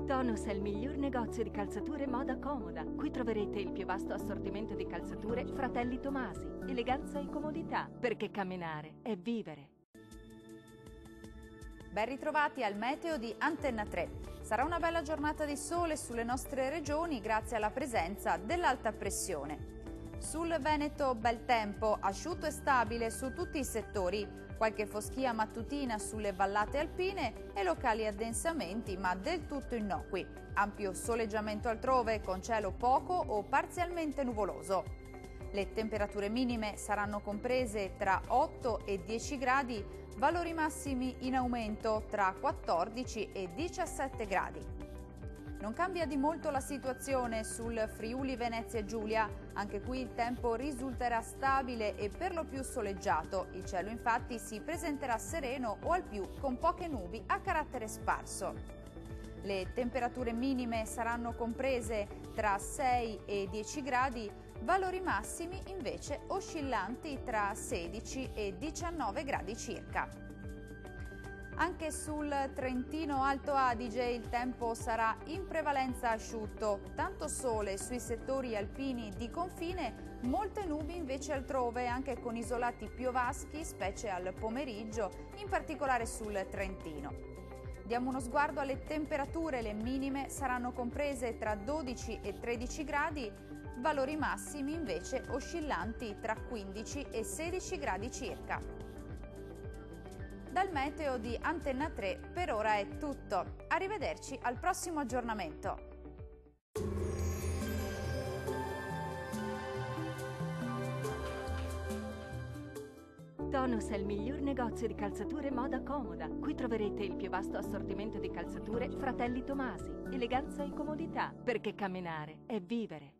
Tonus è il miglior negozio di calzature moda comoda. Qui troverete il più vasto assortimento di calzature Fratelli Tomasi. Eleganza e comodità, perché camminare è vivere. Ben ritrovati al meteo di Antenna 3. Sarà una bella giornata di sole sulle nostre regioni grazie alla presenza dell'alta pressione. Sul Veneto bel tempo, asciutto e stabile su tutti i settori, qualche foschia mattutina sulle vallate alpine e locali addensamenti ma del tutto innocui. Ampio soleggiamento altrove con cielo poco o parzialmente nuvoloso. Le temperature minime saranno comprese tra 8 e 10 gradi, valori massimi in aumento tra 14 e 17 gradi. Non cambia di molto la situazione sul Friuli Venezia Giulia, anche qui il tempo risulterà stabile e per lo più soleggiato, il cielo infatti si presenterà sereno o al più con poche nubi a carattere sparso. Le temperature minime saranno comprese tra 6 e 10 gradi, valori massimi invece oscillanti tra 16 e 19 gradi circa. Anche sul Trentino Alto Adige il tempo sarà in prevalenza asciutto, tanto sole sui settori alpini di confine, molte nubi invece altrove, anche con isolati piovaschi, specie al pomeriggio, in particolare sul Trentino. Diamo uno sguardo alle temperature, le minime saranno comprese tra 12 e 13 gradi, valori massimi invece oscillanti tra 15 e 16 gradi circa. Dal meteo di Antenna 3 per ora è tutto. Arrivederci al prossimo aggiornamento. Tonus è il miglior negozio di calzature moda comoda. Qui troverete il più vasto assortimento di calzature Fratelli Tomasi. Eleganza e comodità, perché camminare è vivere.